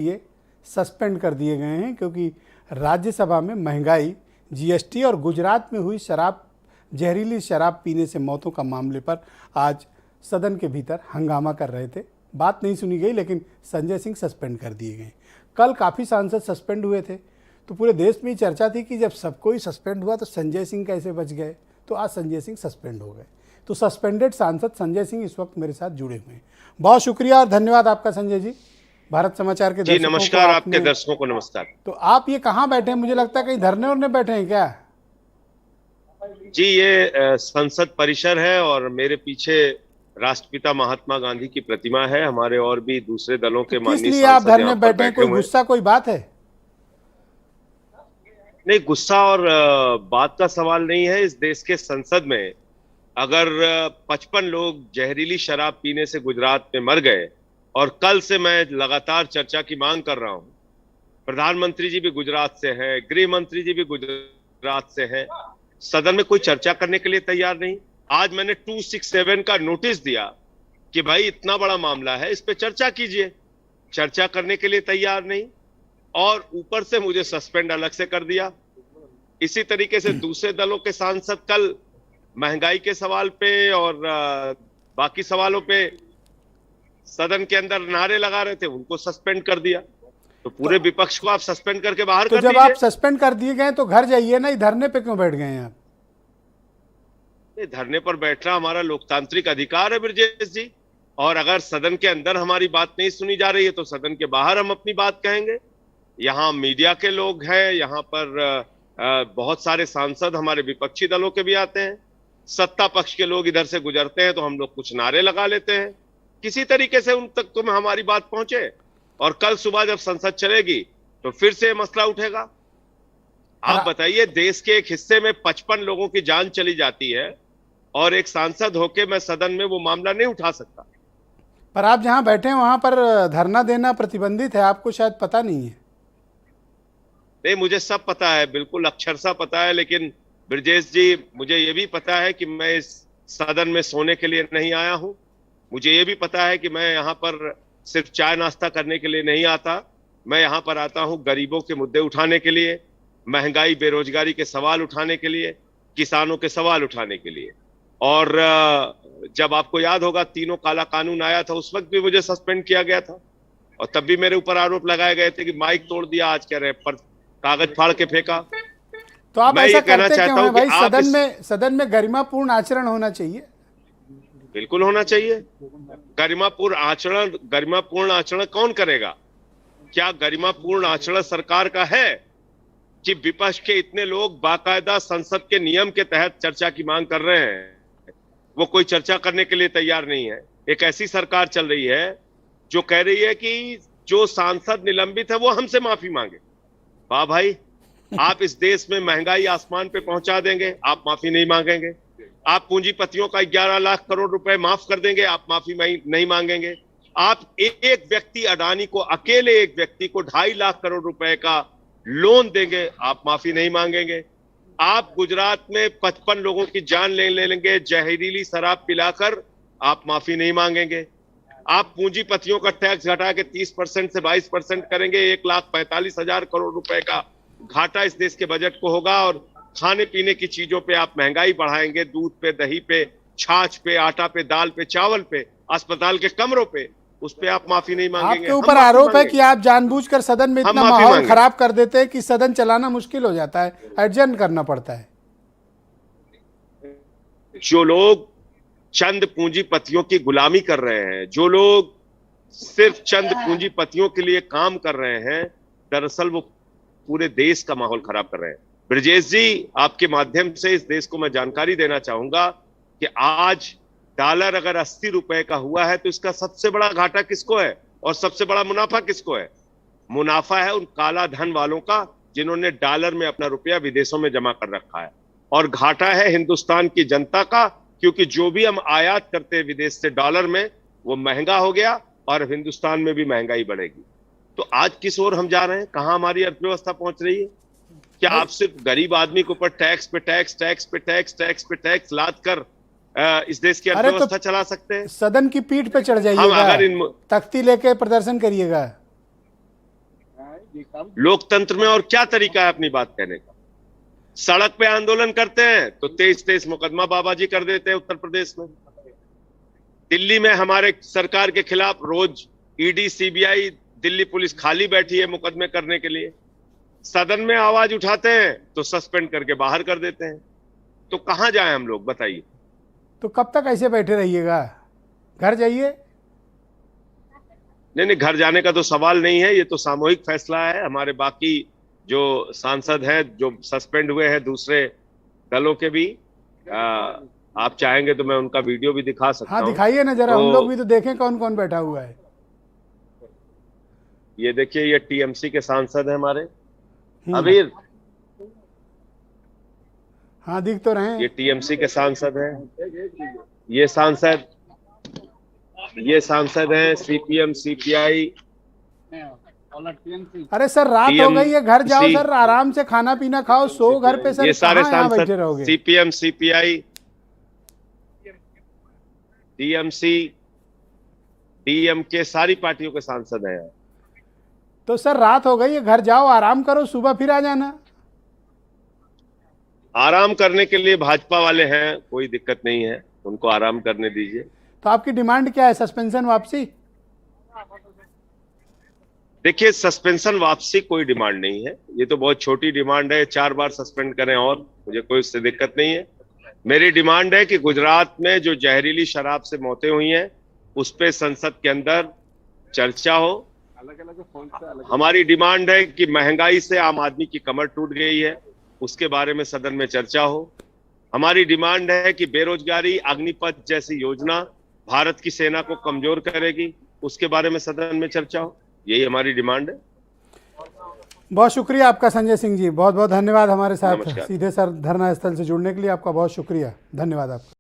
ये सस्पेंड कर दिए गए हैं क्योंकि राज्यसभा में महंगाई, जीएसटी और गुजरात में हुई जहरीली शराब पीने से मौतों का मामले पर आज सदन के भीतर हंगामा कर रहे थे। बात नहीं सुनी गई, लेकिन संजय सिंह सस्पेंड कर दिए गए। कल काफ़ी सांसद सस्पेंड हुए थे, तो पूरे देश में चर्चा थी कि जब सब कोई सस्पेंड हुआ तो संजय सिंह कैसे बच गए। तो आज संजय सिंह सस्पेंड हो गए। तो सस्पेंडेड सांसद संजय सिंह इस वक्त मेरे साथ जुड़े हुए हैं। बहुत शुक्रिया और धन्यवाद आपका संजय जी। भारत समाचार के जी नमस्कार, आपके दर्शकों को नमस्कार। तो आप ये कहाँ बैठे हैं? मुझे लगता है कहीं धरने उरने बैठे हैं क्या? जी, ये संसद परिसर है और मेरे पीछे राष्ट्रपिता महात्मा गांधी की प्रतिमा है। हमारे और भी दूसरे दलों के माननीय किस लिए आप सांसद धरने यहाँ पर बैठे हैं? कोई गुस्सा, कोई बात है? नहीं, गुस्सा और बात का सवाल नहीं है। इस देश के संसद में अगर 55 लोग जहरीली शराब पीने से गुजरात में मर गए और कल से मैं लगातार चर्चा की मांग कर रहा हूं, प्रधानमंत्री जी भी गुजरात से हैं, गृह मंत्री जी भी गुजरात से हैं, सदन में कोई चर्चा करने के लिए तैयार नहीं। आज मैंने 267 का नोटिस दिया कि भाई इतना बड़ा मामला है, इस पे चर्चा कीजिए। चर्चा करने के लिए तैयार नहीं और ऊपर से मुझे सस्पेंड अलग से कर दिया। इसी तरीके से दूसरे दलों के सांसद कल महंगाई के सवाल पे और बाकी सवालों पे सदन के अंदर नारे लगा रहे थे, उनको सस्पेंड कर दिया। तो पूरे विपक्ष को आप सस्पेंड करके बाहर कर दीजिए। जब आप सस्पेंड कर दिए गए तो घर जाइए ना, धरने पे क्यों बैठ गए हैं आप? धरने पर बैठना हमारा लोकतांत्रिक अधिकार है ब्रजेश जी, और अगर सदन के अंदर हमारी बात नहीं सुनी जा रही है तो सदन के बाहर हम अपनी बात कहेंगे। यहाँ मीडिया के लोग हैं, यहाँ पर बहुत सारे सांसद हमारे विपक्षी दलों के भी आते हैं, सत्ता पक्ष के लोग इधर से गुजरते हैं तो हम लोग कुछ नारे लगा लेते हैं। किसी तरीके से उन तक तो हमारी बात पहुंचे और कल सुबह जब संसद चलेगी तो फिर से मसला उठेगा। आप बताइए, देश के एक हिस्से में 55 लोगों की जान चली जाती है और एक सांसद होके मैं सदन में वो मामला नहीं उठा सकता। पर आप जहां बैठे हैं वहां पर धरना देना प्रतिबंधित है, आपको शायद पता नहीं है। नहीं, मुझे सब पता है, बिल्कुल अक्षरशः पता है, लेकिन ब्रजेश जी मुझे ये भी पता है कि मैं इस सदन में सोने के लिए नहीं आया हूं। मुझे ये भी पता है कि मैं यहाँ पर सिर्फ चाय नाश्ता करने के लिए नहीं आता। मैं यहाँ पर आता हूँ गरीबों के मुद्दे उठाने के लिए, महंगाई बेरोजगारी के सवाल उठाने के लिए, किसानों के सवाल उठाने के लिए। और जब आपको याद होगा तीनों काला कानून आया था, उस वक्त भी मुझे सस्पेंड किया गया था और तब भी मेरे ऊपर आरोप लगाए गए थे कि माइक तोड़ दिया, आज कह रहे पर कागज फाड़ के फेंका। तो आप ऐसा करते क्यों हैं भाई? सदन में गरिमापूर्ण आचरण होना चाहिए। बिल्कुल होना चाहिए। गरिमापूर्ण आचरण कौन करेगा? क्या गरिमापूर्ण आचरण सरकार का है कि विपक्ष के इतने लोग बाकायदा संसद के नियम के तहत चर्चा की मांग कर रहे हैं, वो कोई चर्चा करने के लिए तैयार नहीं है। एक ऐसी सरकार चल रही है जो कह रही है कि जो सांसद निलंबित है वो हमसे माफी मांगे। वाह भाई, आप इस देश में महंगाई आसमान पे पहुंचा देंगे, आप माफी नहीं मांगेंगे। आप पूंजीपतियों का 11 लाख करोड़ रुपए माफ कर देंगे, आप माफी नहीं मांगेंगे। आप एक व्यक्ति अडानी को, अकेले एक व्यक्ति को 2.5 लाख करोड़ रुपए का लोन देंगे, आप माफी नहीं मांगेंगे। आप गुजरात में 55 लोगों की जान ले लेंगे जहरीली शराब पिलाकर, आप माफी नहीं मांगेंगे। आप पूंजीपतियों का टैक्स घटा के 30% से 22% करेंगे, 1,45,000 करोड़ रुपए का घाटा इस देश के बजट को होगा। और खाने पीने की चीजों पे आप महंगाई बढ़ाएंगे, दूध पे, दही पे, छाछ पे, आटा पे, दाल पे, चावल पे, अस्पताल के कमरों पे, उस पे आप माफी नहीं मांगेंगे। आपके ऊपर आरोप है कि आप जानबूझकर सदन में इतना माहौल खराब कर देते हैं कि सदन चलाना मुश्किल हो जाता है, एडजर्न करना पड़ता है। जो लोग चंद पूंजीपतियों की गुलामी कर रहे हैं, जो लोग सिर्फ चंद पूंजीपतियों के लिए काम कर रहे हैं, दरअसल वो पूरे देश का माहौल खराब कर रहे हैं। ब्रजेश जी, आपके माध्यम से इस देश को मैं जानकारी देना चाहूंगा कि आज डॉलर अगर 80 रुपए का हुआ है तो इसका सबसे बड़ा घाटा किसको है और सबसे बड़ा मुनाफा किसको है? मुनाफा है उन काला धन वालों का जिन्होंने डॉलर में अपना रुपया विदेशों में जमा कर रखा है, और घाटा है हिंदुस्तान की जनता का, क्योंकि जो भी हम आयात करते हैं विदेश से डॉलर में, वो महंगा हो गया और हिंदुस्तान में भी महंगाई बढ़ेगी। तो आज किस ओर हम जा रहे हैं? कहां हमारी अर्थव्यवस्था पहुंच रही है? क्या आप सिर्फ गरीब आदमी के ऊपर टैक्स पे टैक्स लाद कर इस देश की अर्थव्यवस्था चला सकते हैं? सदन की पीठ पे चढ़ जाइएगा, तख्ती लेके प्रदर्शन करिएगा। लोकतंत्र में और क्या तरीका है अपनी बात कहने का? सड़क पे आंदोलन करते हैं तो 23 मुकदमा बाबा जी कर देते हैं उत्तर प्रदेश में। दिल्ली में हमारे सरकार के खिलाफ रोज ईडी सीबीआई दिल्ली पुलिस खाली बैठी है मुकदमे करने के लिए। सदन में आवाज उठाते हैं तो सस्पेंड करके बाहर कर देते हैं। तो कहां जाएं हम लोग, बताइए। तो कब तक ऐसे बैठे रहिएगा? घर जाइए। नहीं, घर जाने का तो सवाल नहीं है, ये तो सामूहिक फैसला है। हमारे बाकी जो सांसद हैं जो सस्पेंड हुए हैं दूसरे दलों के भी, आप चाहेंगे तो मैं उनका वीडियो भी दिखा सकता हूं। हाँ दिखाइए ना जरा, हम लोग भी तो देखें कौन कौन बैठा हुआ है। ये देखिए, ये टीएमसी के सांसद हैं हमारे अबीर। हाँ दिख तो रहे हैं। ये टीएमसी के सांसद हैं। ये सांसद हैं सीपीएम सीपीआई। अरे सर रात हो गई है, घर जाओ सर, आराम से खाना पीना खाओ, सो घर पे सर। ये सारे कहाँ यहाँ बैठे सांसद रहोगे? सीपीएम सीपीआई टीएमसी डीएमके सारी पार्टियों के सांसद हैं। तो सर रात हो गई है, घर जाओ आराम करो, सुबह फिर आ जाना। आराम करने के लिए भाजपा वाले हैं, कोई दिक्कत नहीं है, उनको आराम करने दीजिए। तो आपकी डिमांड क्या है? सस्पेंशन वापसी? देखिए, सस्पेंशन वापसी कोई डिमांड नहीं है, ये तो बहुत छोटी डिमांड है। 4 बार सस्पेंड करें और मुझे कोई उससे दिक्कत नहीं है। मेरी डिमांड है कि गुजरात में जो जहरीली शराब से मौतें हुई हैं उस पे संसद के अंदर चर्चा हो। हमारी डिमांड है कि महंगाई से आम आदमी की कमर टूट गई है, उसके बारे में सदन में चर्चा हो। हमारी डिमांड है कि बेरोजगारी अग्निपथ जैसी योजना भारत की सेना को कमजोर करेगी, उसके बारे में सदन में चर्चा हो। यही हमारी डिमांड है। बहुत शुक्रिया आपका संजय सिंह जी, बहुत बहुत धन्यवाद हमारे साथ नमस्कार। सीधे सर धरना स्थल से जुड़ने के लिए। आपका बहुत शुक्रिया, धन्यवाद आपका।